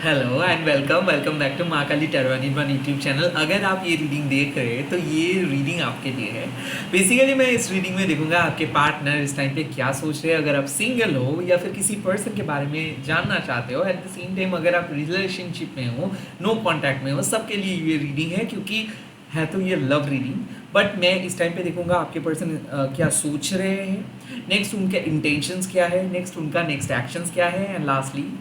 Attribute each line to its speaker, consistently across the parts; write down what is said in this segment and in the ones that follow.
Speaker 1: Hello and welcome back to Maa Kali tarot in one YouTube channel. अगर आप ये reading देख रहे हैं तो ये रीडिंग आपके लिए है। बेसिकली मैं इस रीडिंग में देखूंगा आपके पार्टनर इस टाइम पे क्या सोच रहे हैं। अगर आप सिंगल हो या फिर किसी पर्सन के बारे में जानना चाहते हो, एट द सेम टाइम अगर आप रिलेशनशिप में हो, नो कॉन्टैक्ट में हो, सबके लिए ये रीडिंग है। क्योंकि है तो ये लव रीडिंग, बट मैं इस टाइम पे देखूंगा आपके पर्सन क्या सोच रहे हैं, नेक्स्ट उनके इंटेंशंस क्या है, नेक्स्ट उनका नेक्स्ट एक्शंस क्या है, एंड लास्टली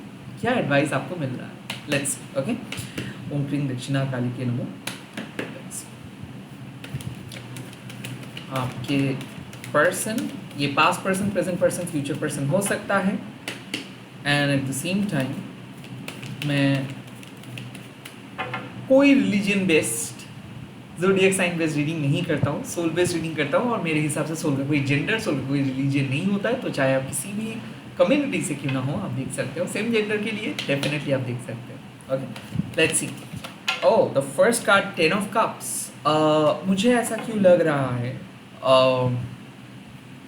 Speaker 1: क्या एडवाइस आपको मिल रहा है। Let's okay. ओम क्रीं दक्षिणा काली के नमो। Let's आपके पर्सन, ये past person, present person, future person हो सकता है। And at the same time मैं कोई religion based, zodiac sign based reading नहीं करता हूँ, सोल बेस्ड रीडिंग करता हूँ। और मेरे हिसाब से सोल का कोई जेंडर, सोल का कोई रिलीजन नहीं होता है। तो चाहे आप किसी भी कम्युनिटी से क्यों ना हो, आप देख सकते हो। सेम जेंडर के लिए डेफिनेटली आप देख सकते हो। Okay, let's C. Oh, the first card 10 of cups. मुझे ऐसा क्यों लग रहा है,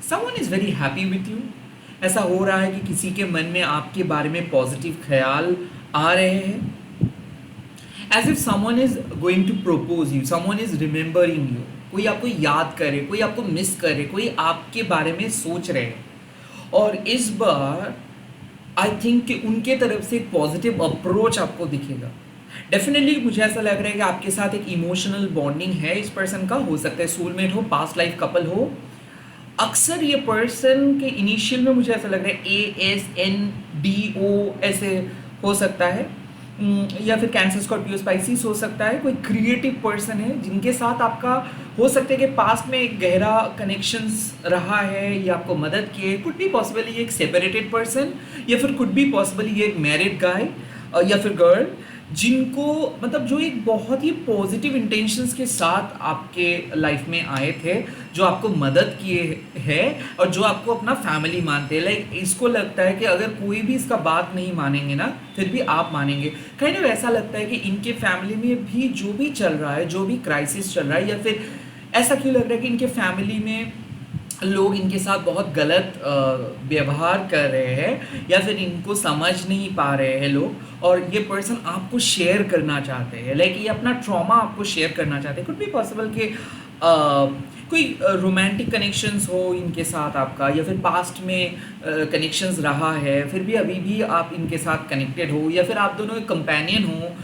Speaker 1: someone is very happy with you. ऐसा हो रहा है कि किसी के मन में आपके बारे में पॉजिटिव ख्याल आ रहे हैं। As if someone is going to propose you, someone is remembering you. कोई आपको याद करे, कोई आपको मिस करे, कोई आपके बारे में सोच रहे हैं। और इस बार आई थिंक कि उनके तरफ से एक पॉजिटिव अप्रोच आपको दिखेगा। डेफिनेटली मुझे ऐसा लग रहा है कि आपके साथ एक इमोशनल बॉन्डिंग है इस पर्सन का। हो सकता है सोलमेट हो, पास्ट लाइफ कपल हो। अक्सर ये पर्सन के इनिशियल में मुझे ऐसा लग रहा है ASNDO ऐसे हो सकता है, या फिर कैंसर, स्कॉर्पियो, स्पाइसिस हो सकता है। कोई क्रिएटिव पर्सन है जिनके साथ आपका हो सकता है कि पास्ट में एक गहरा कनेक्शंस रहा है या आपको मदद किए। कुड बी पॉसिबली एक सेपरेटेड पर्सन, या फिर कुड बी पॉसिबली एक मैरिड गाय या फिर गर्ल, जिनको मतलब जो एक बहुत ही पॉजिटिव इंटेंशंस के साथ आपके लाइफ में आए थे, जो आपको मदद किए हैं और जो आपको अपना फैमिली मानते हैं। लाइक इसको लगता है कि अगर कोई भी इसका बात नहीं मानेंगे ना, फिर भी आप मानेंगे। काइंड ऑफ ऐसा लगता है कि इनके फैमिली में भी जो भी चल रहा है, जो भी क्राइसिस चल रहा है, या फिर ऐसा क्यों लग रहा है कि इनके फैमिली में लोग इनके साथ बहुत गलत व्यवहार कर रहे हैं, या फिर इनको समझ नहीं पा रहे हैं लोग। और ये पर्सन आपको शेयर करना चाहते हैं, लाइक ये अपना ट्रॉमा आपको शेयर करना चाहते हैं। कुड बी पॉसिबल कि कोई रोमांटिक कनेक्शंस हो इनके साथ आपका, या फिर पास्ट में कनेक्शंस रहा है, फिर भी अभी भी आप इनके साथ कनेक्टेड हो, या फिर आप दोनों एक कंपेनियन हो,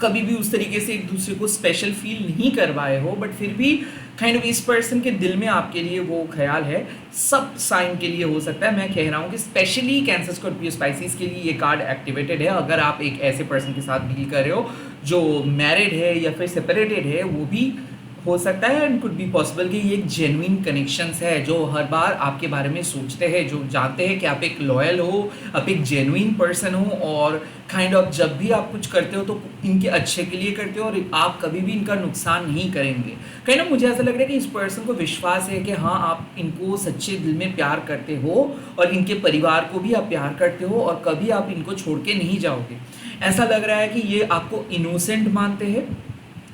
Speaker 1: कभी भी उस तरीके से एक दूसरे को स्पेशल फील नहीं करवाए हो, बट फिर भी काइंड ऑफ इस पर्सन के दिल में आपके लिए वो ख्याल है। सब साइन के लिए हो सकता है। मैं कह रहा हूँ कि स्पेशली कैंसर, स्कॉर्पियो, स्पाइसिस के लिए ये कार्ड एक्टिवेटेड है। अगर आप एक ऐसे पर्सन के साथ डील कर रहे हो जो मैरिड है या फिर सेपरेटेड है, वो भी हो सकता है। एंड कुड बी पॉसिबल कि ये एक जेन्युइन कनेक्शंस है, जो हर बार आपके बारे में सोचते हैं, जो जानते हैं कि आप एक लॉयल हो, आप एक जेन्युइन पर्सन हो, और काइंड ऑफ जब भी आप कुछ करते हो तो इनके अच्छे के लिए करते हो, और आप कभी भी इनका नुकसान नहीं करेंगे। काइंड ऑफ मुझे ऐसा लग रहा है कि इस पर्सन को विश्वास है कि हाँ, आप इनको सच्चे दिल में प्यार करते हो, और इनके परिवार को भी आप प्यार करते हो, और कभी आप इनको छोड़ के नहीं जाओगे। ऐसा लग रहा है कि ये आपको इनोसेंट मानते हैं,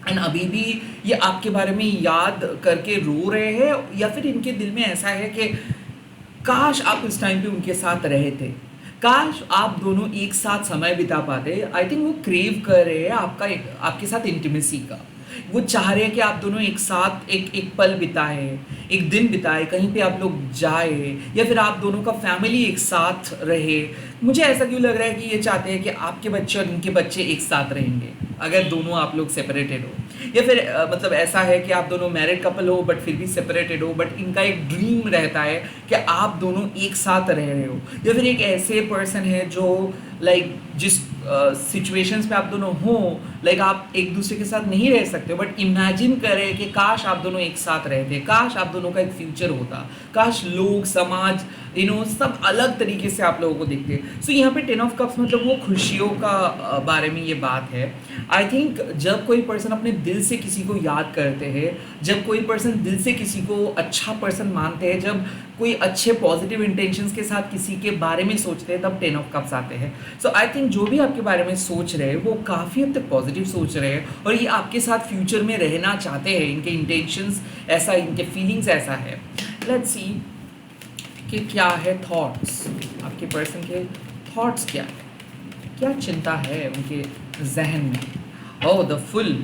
Speaker 1: एंड अभी भी ये आपके बारे में याद करके रो रहे हैं, या फिर इनके दिल में ऐसा है कि काश आप इस टाइम पे उनके साथ रहे थे, काश आप दोनों एक साथ समय बिता पाते। आई थिंक वो क्रेव कर रहे हैं आपके साथ इंटीमेसी का। वो चाह रहे हैं कि आप दोनों एक साथ एक पल बिताए, एक दिन बिताए, कहीं पे आप लोग जाए, या फिर आप दोनों का फैमिली एक साथ रहे। मुझे ऐसा क्यों लग रहा है कि ये चाहते हैं कि आपके बच्चे और इनके बच्चे एक साथ रहेंगे, अगर दोनों आप लोग सेपरेटेड हो। या फिर मतलब ऐसा है कि आप दोनों मैरिड कपल हो बट फिर भी सेपरेटेड हो, बट इनका एक ड्रीम रहता है कि आप दोनों एक साथ रह रहे हो। या फिर एक ऐसे पर्सन है जो लाइक जिस सिचुएशंस में आप दोनों हो, लाइक आप एक दूसरे के साथ नहीं रह सकते, बट इमेजिन करें कि काश आप दोनों एक साथ रहते, काश आप दोनों का एक फ्यूचर होता, काश लोग, समाज, सब अलग तरीके से आप लोगों को देखते। सो यहाँ पे 10 ऑफ कप्स मतलब वो खुशियों का बारे में ये बात है। आई थिंक जब कोई पर्सन अपने दिल से किसी को याद करते हैं, जब कोई पर्सन दिल से किसी को अच्छा पर्सन मानते हैं, जब कोई अच्छे पॉजिटिव इंटेंशंस के साथ किसी के बारे में सोचते हैं, तब 10 ऑफ कप्स आते हैं। सो आई थिंक जो भी आपके बारे में सोच रहे हैं वो काफ़ी हद तक पॉजिटिव सोच रहे हैं, और ये आपके साथ फ्यूचर में रहना चाहते हैं। इनके इंटेंशंस ऐसा, इनके फीलिंग्स ऐसा है। लेट्स सी कि क्या है थॉट्स, आपके पर्सन के थॉट्स क्या है। क्या चिंता है उनके जहन में? ओह द फुल,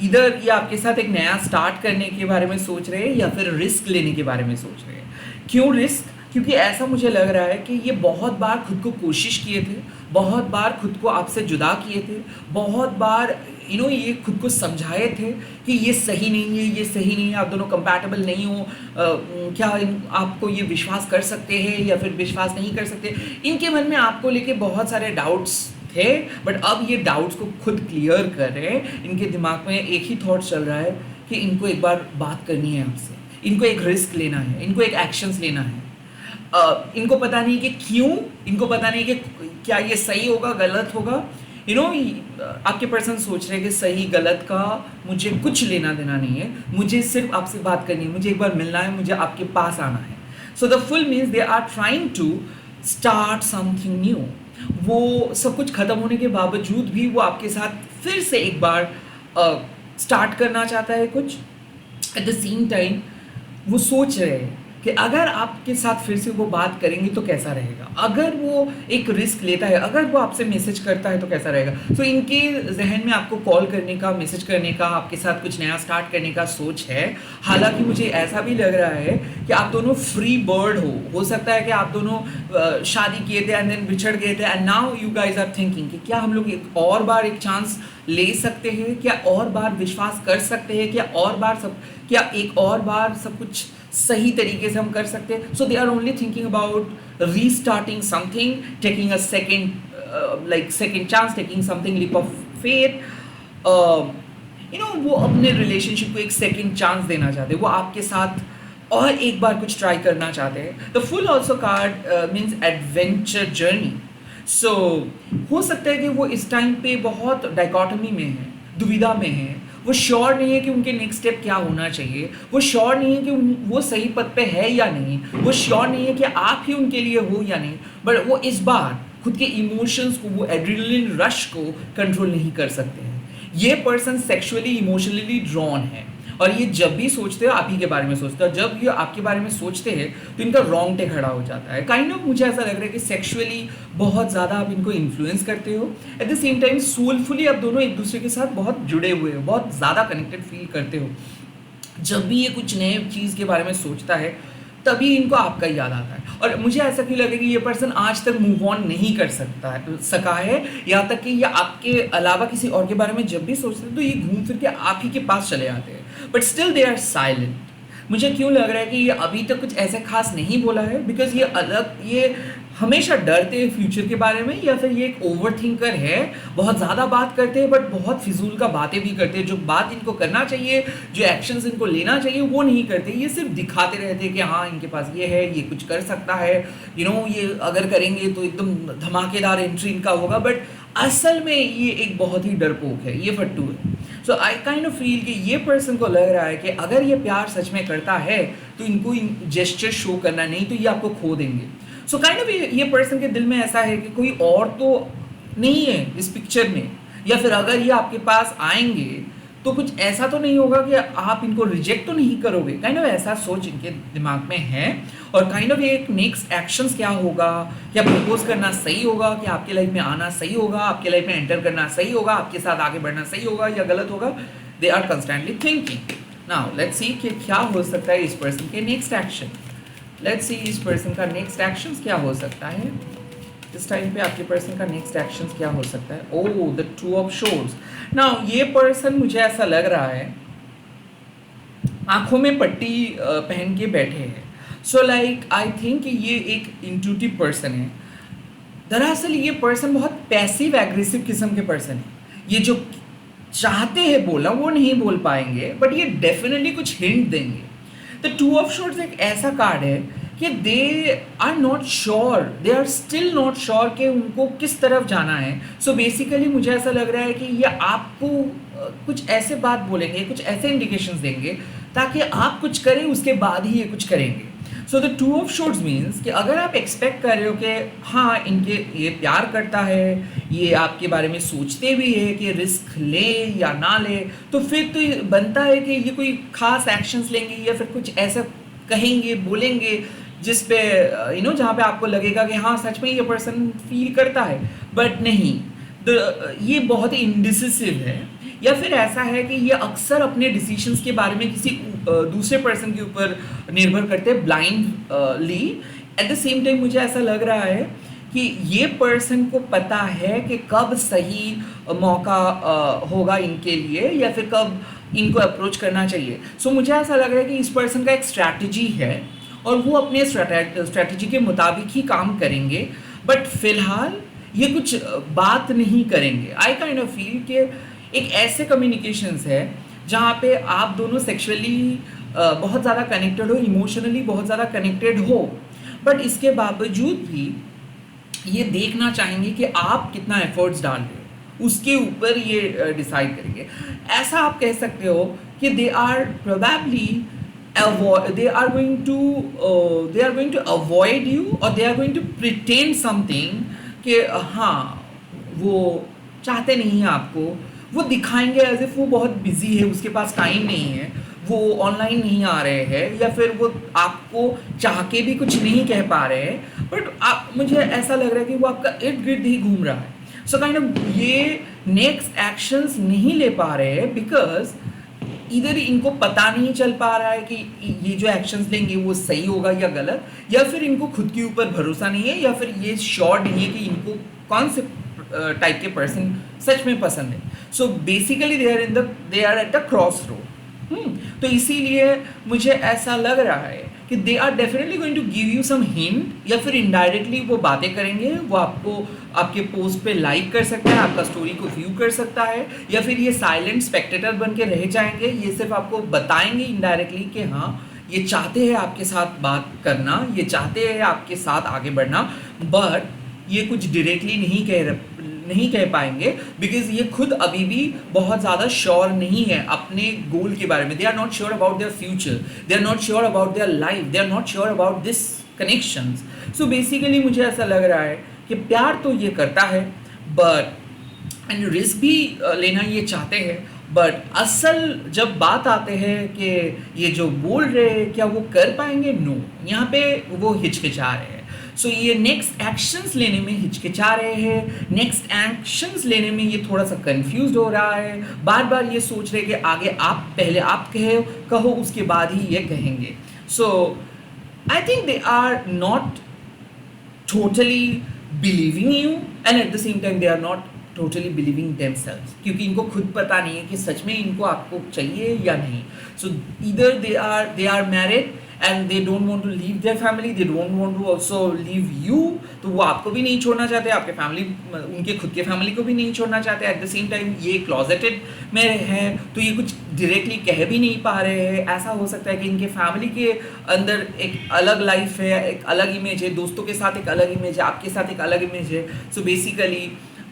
Speaker 1: इधर ये आपके साथ एक नया स्टार्ट करने के बारे में सोच रहे हैं या फिर रिस्क लेने के बारे में सोच रहे हैं। क्यों रिस्क? क्योंकि ऐसा मुझे लग रहा है कि ये बहुत बार खुद को कोशिश किए थे, बहुत बार खुद को आपसे जुदा किए थे, बहुत बार ये खुद को समझाए थे कि ये सही नहीं है, ये सही नहीं है, आप दोनों कंपैटिबल नहीं हो, क्या आपको ये विश्वास कर सकते हैं या फिर विश्वास नहीं कर सकते। इनके मन में आपको लेके बहुत सारे डाउट्स थे, बट अब ये डाउट्स को खुद क्लियर कर रहे हैं। इनके दिमाग में एक ही थॉट चल रहा है कि इनको एक बार बात करनी है आपसे, इनको एक रिस्क लेना है, इनको एक एक्शंस लेना है। इनको पता नहीं कि क्यों, इनको पता नहीं कि क्या ये सही होगा गलत होगा। आपके पर्सन सोच रहे हैं कि सही गलत का मुझे कुछ लेना देना नहीं है, मुझे सिर्फ आपसे बात करनी है, मुझे एक बार मिलना है, मुझे आपके पास आना है। So the fool means they are trying to start something new. वो सब कुछ खत्म होने के बावजूद भी वो आपके साथ फिर से एक बार स्टार्ट करना चाहता है कुछ। एट द सेम टाइम वो सोच रहे हैं कि अगर आपके साथ फिर से वो बात करेंगे तो कैसा रहेगा, अगर वो एक रिस्क लेता है, अगर वो आपसे मैसेज करता है तो कैसा रहेगा। सो इनके जहन में आपको कॉल करने का, मैसेज करने का, आपके साथ कुछ नया स्टार्ट करने का सोच है। हालांकि मुझे ऐसा भी लग रहा है कि आप दोनों फ्री बर्ड हो सकता है कि आप दोनों शादी किए थे एंड देन बिछड़ गए थे and now you guys are thinking कि क्या हम लोग एक और बार एक चांस ले सकते हैं, क्या और बार विश्वास कर सकते हैं, क्या एक और बार सब कुछ सही तरीके से हम कर सकते हैं। So they are only thinking about restarting something, taking a second chance, taking something leap of faith. वो अपने रिलेशनशिप को एक सेकेंड चांस देना चाहते हैं, वो आपके साथ और एक बार कुछ ट्राई करना चाहते हैं। The fool also card means adventure journey. So हो सकता है कि वो इस टाइम पे बहुत डाइकोटमी में है, दुविधा में है, वो श्योर नहीं है कि उनके नेक्स्ट स्टेप क्या होना चाहिए, वो श्योर नहीं है कि वो सही पद पे है या नहीं, वो श्योर नहीं है कि आप ही उनके लिए हो या नहीं। बट वो इस बार खुद के इमोशंस को, वो एड्रेनलिन रश को कंट्रोल नहीं कर सकते हैं। ये पर्सन सेक्सुअली इमोशनली ड्रॉन है और ये जब भी सोचते हो आप ही के बारे में सोचते हो, जब ये आपके बारे में सोचते हैं तो इनका रोंगटे खड़ा हो जाता है। काइंड ऑफ मुझे ऐसा लग रहा है कि सेक्सुअली बहुत ज़्यादा आप इनको इन्फ्लुएंस करते हो, eight the same time soulfully आप दोनों एक दूसरे के साथ बहुत जुड़े हुए हो, बहुत ज़्यादा कनेक्टेड फील करते हो। जब भी ये कुछ नए चीज़ के बारे में सोचता है तभी इनको आपका याद आता है। और मुझे ऐसा क्यों लगे कि ये पर्सन आज तक मूव ऑन नहीं कर सका है, यहाँ तक कि ये आपके अलावा किसी और के बारे में जब भी सोचते हैं तो ये घूम फिर के आप ही के पास चले आते हैं, but still they are silent. मुझे क्यों लग रहा है कि ये अभी तक कुछ ऐसे खास नहीं बोला है, बिकॉज ये हमेशा डरते हैं फ्यूचर के बारे में, या फिर ये एक ओवर थिंकर है, बहुत ज़्यादा बात करते हैं बट बहुत फिजूल का बातें भी करते हैं। जो बात इनको करना चाहिए, जो एक्शंस इनको लेना चाहिए वो नहीं करते, ये सिर्फ दिखाते रहते हैं कि हाँ इनके पास ये है, ये कुछ कर सकता है, ये अगर करेंगे तो एकदम धमाकेदार एंट्री इनका होगा, बट असल में ये एक बहुत ही डरपोक है, ये फट्टू है। सो आई काइंड ऑफ फील कि ये पर्सन को लग रहा है कि अगर ये प्यार सच में करता है तो इनको जेस्चर शो करना, नहीं तो ये आपको खो देंगे। सो काइंड ऑफ ये पर्सन के दिल में ऐसा है कि कोई और तो नहीं है इस पिक्चर में, या फिर अगर ये आपके पास आएंगे तो कुछ ऐसा तो नहीं होगा कि आप इनको रिजेक्ट तो नहीं करोगे। काइंड ऑफ ऐसा सोच इनके दिमाग में है। और काइंड ऑफ एक नेक्स्ट एक्शंस क्या होगा, क्या प्रपोज करना सही होगा, कि आपके लाइफ में आना सही होगा, आपके लाइफ में एंटर करना सही होगा, आपके साथ आगे बढ़ना सही होगा या गलत होगा, they are constantly thinking. Now let's see कि क्या हो सकता है इस पर्सन के नेक्स्ट एक्शन। लेट्स सी इस पर्सन का नेक्स्ट एक्शन क्या हो सकता है। इस टाइम पे आपके पर्सन का नेक्स्ट एक्शन क्या हो सकता है। ओह the two of shores. Now ये पर्सन मुझे ऐसा लग रहा है आंखों में पट्टी पहन के बैठे हैं। सो लाइक आई थिंक ये एक इंट्यूटिव पर्सन है। दरअसल ये पर्सन बहुत पैसिव एग्रेसिव किस्म के पर्सन है। ये जो चाहते हैं बोलना वो नहीं बोल पाएंगे, बट ये डेफिनेटली कुछ हिंट देंगे। द टू ऑफ शोर्स एक ऐसा कार्ड है कि they are not sure, they are still not sure कि उनको किस तरफ जाना है। सो बेसिकली मुझे ऐसा लग रहा है कि ये आपको कुछ ऐसे बात बोलेंगे, कुछ ऐसे इंडिकेशंस देंगे ताकि आप कुछ करें, उसके बाद ही ये कुछ करेंगे। So the two of swords means कि अगर आप एक्सपेक्ट कर रहे हो कि हाँ इनके ये प्यार करता है, ये आपके बारे में सोचते भी है कि रिस्क ले या ना ले, तो फिर तो बनता है कि ये कोई खास एक्शंस लेंगे या फिर कुछ ऐसा कहेंगे, बोलेंगे जिस पे जहाँ पे आपको लगेगा कि हाँ सच में ये पर्सन फील करता है। बट नहीं, ये बहुत इंडिसिसिव है, या फिर ऐसा है कि ये अक्सर अपने डिसीजंस के बारे में किसी दूसरे पर्सन के ऊपर निर्भर करते हैं blindly. Eight the same time मुझे ऐसा लग रहा है कि ये पर्सन को पता है कि कब सही मौका होगा इनके लिए, या फिर कब इनको अप्रोच करना चाहिए। सो मुझे ऐसा लग रहा है कि इस पर्सन का एक स्ट्रैटेजी है और वो अपने स्ट्रैटेजी के मुताबिक ही काम करेंगे, बट फिलहाल ये कुछ बात नहीं करेंगे। आई काइंड ऑफ फील कि एक ऐसे कम्युनिकेशंस है जहाँ पे आप दोनों सेक्सुअली बहुत ज़्यादा कनेक्टेड हो, इमोशनली बहुत ज़्यादा कनेक्टेड हो, बट इसके बावजूद भी ये देखना चाहेंगे कि आप कितना एफर्ट्स डाल रहे हो, उसके ऊपर ये डिसाइड करेंगे। ऐसा आप कह सकते हो कि they are probably they are going to avoid you, or they are going to pretend something कि हाँ वो चाहते नहीं हैं आपको, वो दिखाएंगे एज इफ वो बहुत बिजी है, उसके पास टाइम नहीं है, वो ऑनलाइन नहीं आ रहे हैं, या फिर वो आपको चाह के भी कुछ नहीं कह पा रहे हैं, बट आप मुझे ऐसा लग रहा है कि वो आपका इर्द गिर्द ही घूम रहा है। सो काइंड ऑफ ये नेक्स्ट एक्शंस नहीं ले पा रहे हैं बिकॉज इधर इनको पता नहीं चल पा रहा है कि ये जो एक्शंस लेंगे वो सही होगा या गलत, या फिर इनको खुद के ऊपर भरोसा नहीं है, या फिर ये श्योर नहीं है कि इनको कौन से टाइप के पर्सन सच में पसंद है। So basically they are at the cross road. तो इसीलिए मुझे ऐसा लग रहा है कि they are definitely going to give you some hint, या फिर इनडायरेक्टली वो बातें करेंगे, वो आपको आपके पोस्ट पे लाइक कर सकता है, आपका स्टोरी को व्यू कर सकता है, या फिर ये साइलेंट स्पेक्टेटर बन के रह जाएंगे। ये सिर्फ आपको बताएंगे इनडायरेक्टली कि हाँ ये चाहते हैं आपके साथ बात करना, ये चाहते हैं आपके साथ आगे बढ़ना, बट ये कुछ डायरेक्टली नहीं कह पाएंगे बिकॉज ये खुद अभी भी बहुत ज़्यादा श्योर नहीं है अपने गोल के बारे में। They are not sure about their future, they are not sure about their life, they are not sure about this connections. So basically मुझे ऐसा लग रहा है कि प्यार तो ये करता है, बट एंड रिस्क भी लेना ये चाहते हैं, बट असल जब बात आते हैं कि ये जो बोल रहे हैं क्या वो कर पाएंगे, नो, यहाँ पे वो हिचकिचा रहे हैं। सो ये नेक्स्ट एक्शंस लेने में हिचकिचा रहे हैं, नेक्स्ट एक्शंस लेने में ये थोड़ा सा कंफ्यूज हो रहा है, बार बार ये सोच रहे कि आगे आप पहले आप कहो उसके बाद ही ये कहेंगे। So I think they are not totally believing you, and at the same time they are not totally believing themselves, क्योंकि इनको खुद पता नहीं है कि सच में इनको आपको चाहिए या नहीं। So either they are married and they don't want to leave their family, they don't want to also leave you, तो वो आपको भी नहीं छोड़ना चाहते, आपके फैमिली उनके खुद के फैमिली को भी नहीं छोड़ना चाहते। एट द सेम टाइम ये क्लॉजेटेड में हैं, तो ये कुछ डायरेक्टली कह भी नहीं पा रहे हैं। ऐसा हो सकता है कि इनके फैमिली के अंदर एक अलग लाइफ है, एक अलग इमेज है, दोस्तों के साथ एक अलग इमेज है, आपके साथ एक अलग इमेज है। So basically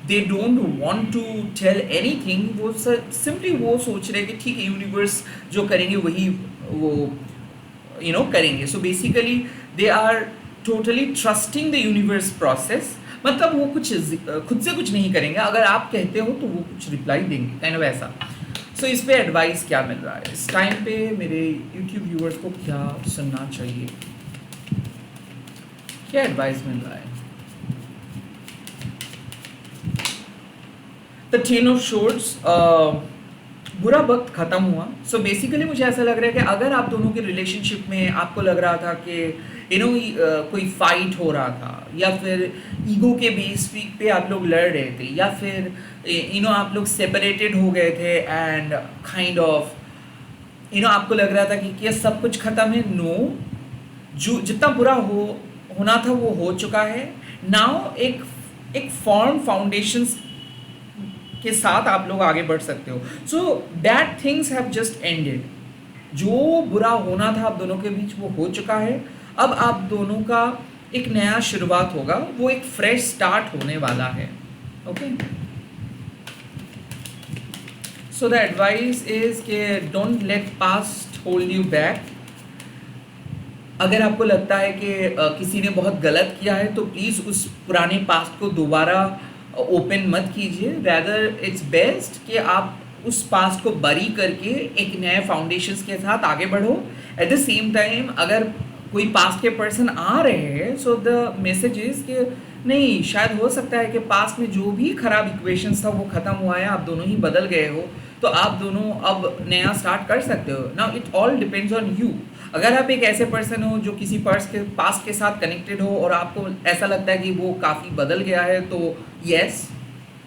Speaker 1: they don't want to tell anything, वो सिंपली वो सोच रहे हैं कि ठीक है यूनिवर्स जो करेंगे वही वो करेंगे। So basically they are totally trusting the universe process, मतलब वो कुछ खुद से कुछ नहीं करेंगे, अगर आप कहते हो तो वो कुछ रिप्लाई देंगे, काइंड ऑफ ऐसा। सो इस पे एडवाइस क्या मिल रहा है इस टाइम पे मेरे यूट्यूब व्यूअर्स को, क्या सुनना चाहिए, क्या एडवाइस मिल रहा है? द टेन ऑफ शोर्ड्स, बुरा वक्त ख़त्म हुआ। सो बेसिकली मुझे ऐसा लग रहा है कि अगर आप दोनों के रिलेशनशिप में आपको लग रहा था कि कोई फाइट हो रहा था, या फिर ईगो के बेस पे आप लोग लड़ रहे थे, या फिर आप लोग सेपरेटेड हो गए थे, एंड काइंड ऑफ आपको लग रहा था कि क्या सब कुछ ख़त्म है, नो, जो जितना बुरा होना था वो हो चुका है। नाउ एक फॉर्म फाउंडेशंस के साथ आप लोग आगे बढ़ सकते हो। So that things have just ended, जो बुरा होना था आप दोनों के बीच वो हो चुका है। अब आप दोनों का एक नया शुरुआत होगा, वो एक फ्रेश स्टार्ट होने वाला है। Okay, so the advice is कि don't let past hold you back. अगर आपको लगता है कि किसी ने बहुत गलत किया है तो प्लीज़ उस पुराने पास्ट को दोबारा ओपन मत कीजिए। रैदर इट्स बेस्ट कि आप उस पास्ट को बरी करके एक नए फाउंडेशंस के साथ आगे बढ़ो। एट द सेम टाइम अगर कोई पास्ट के पर्सन आ रहे हैं, सो द मैसेज इज कि नहीं, शायद हो सकता है कि पास्ट में जो भी खराब इक्वेशंस था वो ख़त्म हुआ है, आप दोनों ही बदल गए हो, तो आप दोनों अब नया स्टार्ट कर सकते हो। Now it all depends on you. अगर आप एक ऐसे पर्सन हो जो किसी पास्ट के साथ कनेक्टेड हो और आपको ऐसा लगता है कि वो काफ़ी बदल गया है, तो येस,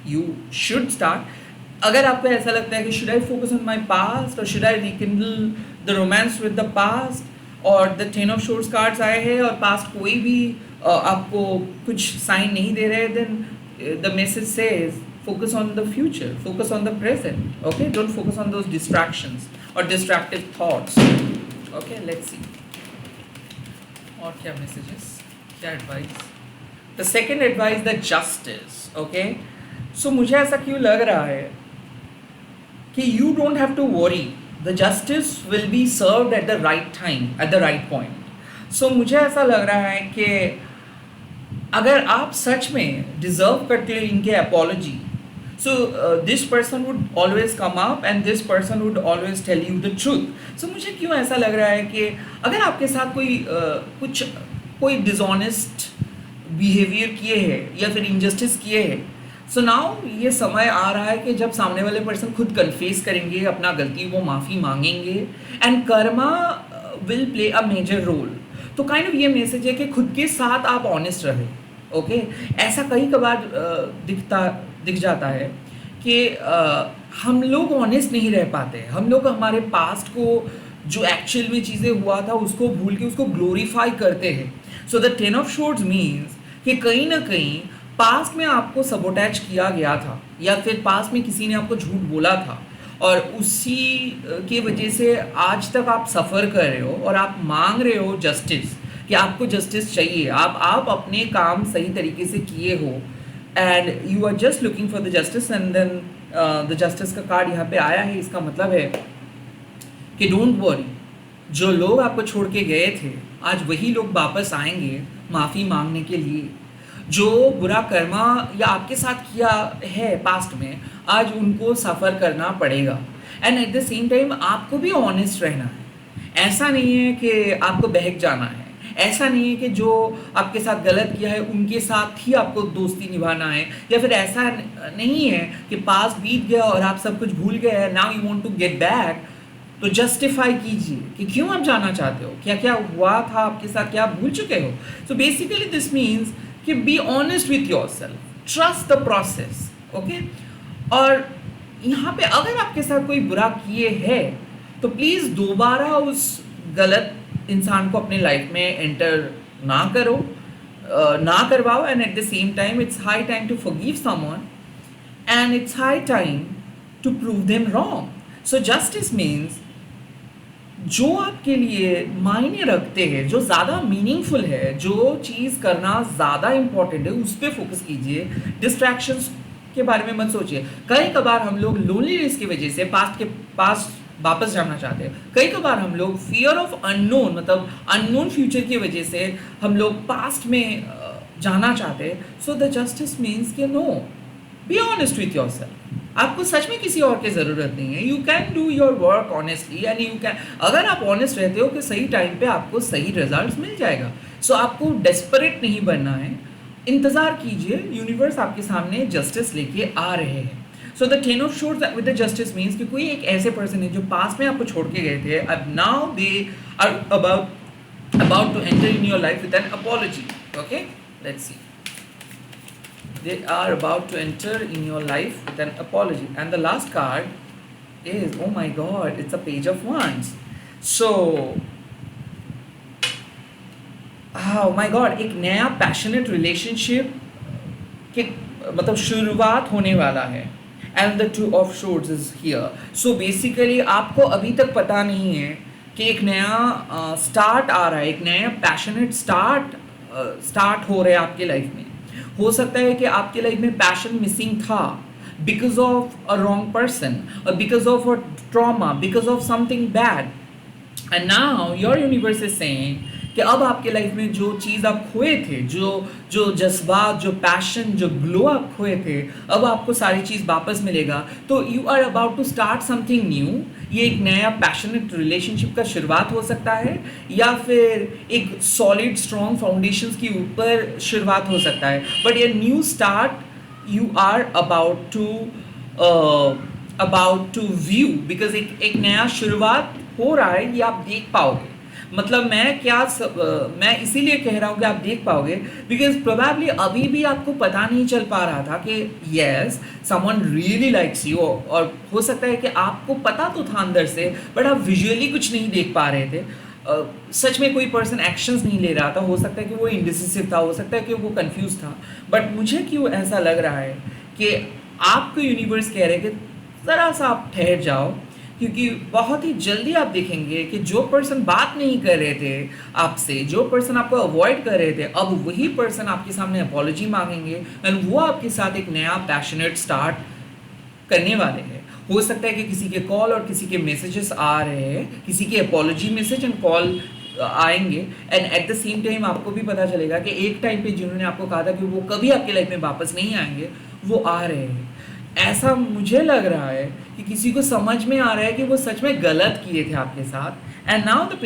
Speaker 1: यू शुड स्टार्ट। अगर आपको ऐसा लगता है कि should I focus on my past और should I rekindle the romance with the past, और the ten of swords cards आए हैं और पास्ट कोई भी आपको कुछ साइन नहीं दे रहे, then the message says focus on the future, focus on the present, okay? Don't focus on those distractions or distractive thoughts, okay? Let's see और क्या messages, क्या advice. The second advice, the justice, okay? So मुझे ऐसा क्यों लग रहा है कि you don't have to worry, the justice will be served at the right time, at the right point. So मुझे ऐसा लग रहा है कि अगर आप सच में डिजर्व करते हो इनके apology, so this person would always come up and this person would always tell you the truth. So मुझे क्यों ऐसा लग रहा है कि अगर आपके साथ कोई डिसऑनेस्ट बिहेवियर किए हैं या फिर इनजस्टिस किए हैं, सो नाउ ये समय आ रहा है कि जब सामने वाले पर्सन खुद कन्फेस करेंगे अपना गलती, वो माफ़ी मांगेंगे, and karma will play a major role. तो काइंड ऑफ ये मैसेज है कि खुद के साथ आप ऑनेस्ट रहे, ओके? ऐसा कई कबार दिख जाता है कि हम लोग ऑनेस्ट नहीं रह पाते, हम लोग हमारे पास्ट को जो एक्चुअल में चीज़ें हुआ था उसको भूल के उसको ग्लोरीफाई करते हैं। So the ten of shorts means कि कहीं ना कहीं पास्ट में आपको सबोटैच किया गया था या फिर पास्ट में किसी ने आपको झूठ बोला था, और उसी की वजह से आज तक आप सफ़र कर रहे हो और आप मांग रहे हो जस्टिस, कि आपको जस्टिस चाहिए, आप अपने काम सही तरीके से किए हो, and you are just looking for the justice, and then the justice का कार्ड यहाँ पे आया है। इसका मतलब है कि डोंट वरी, जो लोग आपको छोड़ के गए थे आज वही लोग वापस आएंगे माफ़ी मांगने के लिए। जो बुरा कर्मा या आपके साथ किया है पास्ट में, आज उनको सफ़र करना पड़ेगा, and at the same time आपको भी ऑनेस्ट रहना है। ऐसा नहीं है कि आपको बहक जाना है, ऐसा नहीं है कि जो आपके साथ गलत किया है उनके साथ ही आपको दोस्ती निभाना है, या फिर ऐसा नहीं है कि पास्ट बीत गया और आप सब कुछ भूल गए हैं, now you want to get back. तो जस्टिफाई कीजिए कि क्यों आप जाना चाहते हो, क्या क्या हुआ था आपके साथ, क्या आप भूल चुके हो। सो बेसिकली दिस मीन्स कि B honest with your self, trust the process, okay? और यहाँ पे अगर आपके साथ कोई बुरा किए है तो प्लीज़ दोबारा उस गलत इंसान को अपने लाइफ में एंटर ना करो, ना करवाओ, and at the same time it's high time to forgive someone, and it's high time to prove them wrong. So justice means जो आपके लिए मायने रखते हैं, जो ज़्यादा मीनिंगफुल है, जो चीज़ करना ज़्यादा इम्पॉर्टेंट है, उस पर फोकस कीजिए। डिस्ट्रैक्शंस के बारे में मत सोचिए। कई कबार हम लोग लोनलीनेस की वजह से पास वापस जाना चाहते हैं, कई कबार हम लोग फियर ऑफ अननोन, मतलब अननोन फ्यूचर की वजह से हम लोग पास्ट में जाना चाहते हैं। सो द जस्टिस मीन्स कि no, be honest with yourself. आपको सच में किसी और की ज़रूरत नहीं है। You can do your work honestly, and you can, अगर आप ऑनेस्ट रहते हो कि सही टाइम पे आपको सही रिजल्ट्स मिल जाएगा। सो आपको डेस्परेट नहीं बनना है, इंतज़ार कीजिए, यूनिवर्स आपके सामने जस्टिस लेके आ रहे हैं। So the ten of shorts with the justice means कि कोई एक ऐसे पर्सन है जो पास में आपको छोड़ के गए थे, अब now they are about to enter in your life with an apology, okay? Let's see, they are about to enter in your life with an apology, and the last card is, oh my god, it's a page of wands. So oh my god, एक नया passionate relationship के मतलब शुरुआत होने वाला है, and the two of swords is here. So basically आपको अभी तक पता नहीं है कि एक नया स्टार्ट आ रहा है, एक नया पैशनेट स्टार्ट हो रहा है आपके लाइफ में। हो सकता है कि आपके लाइफ में पैशन मिसिंग था because of a wrong person, और because of a trauma, because of something bad, and now your universe is saying कि अब आपके लाइफ में जो चीज़ आप खोए थे, जो जो जज्बात, जो पैशन, जो ग्लो आप खोए थे, अब आपको सारी चीज़ वापस मिलेगा। तो you are about to start something new. ये एक नया पैशनेट रिलेशनशिप का शुरुआत हो सकता है, या फिर एक सॉलिड स्ट्रॉन्ग फाउंडेशंस के ऊपर शुरुआत हो सकता है। बट ये new start you are about to view, because एक नया शुरुआत हो रहा है, ये आप देख पाओगे। मतलब मैं इसीलिए कह रहा हूँ कि आप देख पाओगे, बिकॉज प्रोबेबली अभी भी आपको पता नहीं चल पा रहा था कि yes someone really likes you, और हो सकता है कि आपको पता तो था अंदर से, बट आप विजुअली कुछ नहीं देख पा रहे थे। सच में कोई पर्सन एक्शंस नहीं ले रहा था, हो सकता है कि वो इंडिसिसिव था, हो सकता है कि वो कंफ्यूज था। बट मुझे क्यों ऐसा लग रहा है कि आपको यूनिवर्स कह रहे हैं कि ज़रा सा आप ठहर जाओ, क्योंकि बहुत ही जल्दी आप देखेंगे कि जो पर्सन बात नहीं कर रहे थे आपसे, जो पर्सन आपको अवॉइड कर रहे थे, अब वही पर्सन आपके सामने अपॉलॉजी मांगेंगे एंड वो आपके साथ एक नया पैशनेट स्टार्ट करने वाले हैं। हो सकता है कि किसी के कॉल और किसी के मैसेजेस आ रहे हैं, किसी के अपॉलॉजी मैसेज एंड कॉल आएंगे, and at the same time आपको भी पता चलेगा कि एक टाइम पे जिन्होंने आपको कहा था कि वो कभी आपके लाइफ में वापस नहीं आएंगे, वो आ रहे हैं। ऐसा मुझे लग रहा है कि किसी को समझ में आ रहा है कि वो सच में गलत किए थे आपके साथ, and now the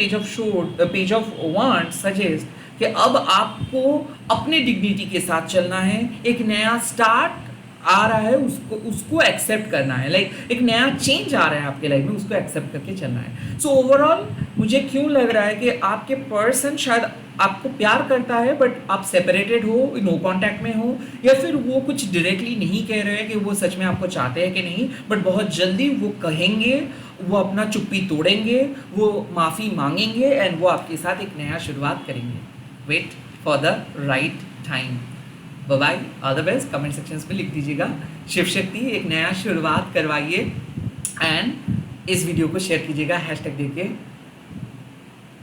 Speaker 1: page of want suggest कि अब आपको अपने डिग्निटी के साथ चलना है, एक नया स्टार्ट आ रहा है, उसको एक्सेप्ट करना है। लाइक एक नया चेंज आ रहा है आपके लाइफ में, उसको एक्सेप्ट करके चलना है। सो ओवरऑल मुझे क्यों लग रहा है कि आपके पर्सन शायद आपको प्यार करता है, बट आप सेपरेटेड हो, नो कांटेक्ट में हो, या फिर वो कुछ डायरेक्टली नहीं कह रहे हैं कि वो सच में आपको चाहते हैं कि नहीं, बट बहुत जल्दी वो कहेंगे, वो अपना चुप्पी तोड़ेंगे, वो माफ़ी मांगेंगे एंड वो आपके साथ एक नया शुरुआत करेंगे। Wait for the right time. Bye bye, all the best. Comment sections में लिख दीजिएगा शिव शक्ति एक नया शुरुआत करवाइए, एंड इस वीडियो को शेयर कीजिएगा हैशटैग देके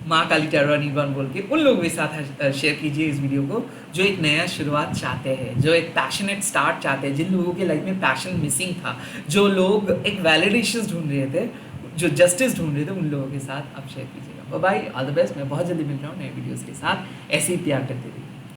Speaker 1: माँ काली टैरो नीलवन बोल के। उन लोगों के साथ शेयर कीजिए इस वीडियो को जो एक नया शुरुआत चाहते हैं, जो एक पैशनेट स्टार्ट चाहते हैं, जिन लोगों के लाइफ में पैशन मिसिंग था, जो लोग एक वैलिडेशन ढूंढ रहे थे, जो जस्टिस ढूंढ रहे थे, उन लोगों के साथ आप शेयर कीजिएगा। Bye bye, all the best. मैं बहुत जल्दी मिल रहा हूँ नए वीडियोज़ के साथ। ऐसे ही प्यार करते रहिए।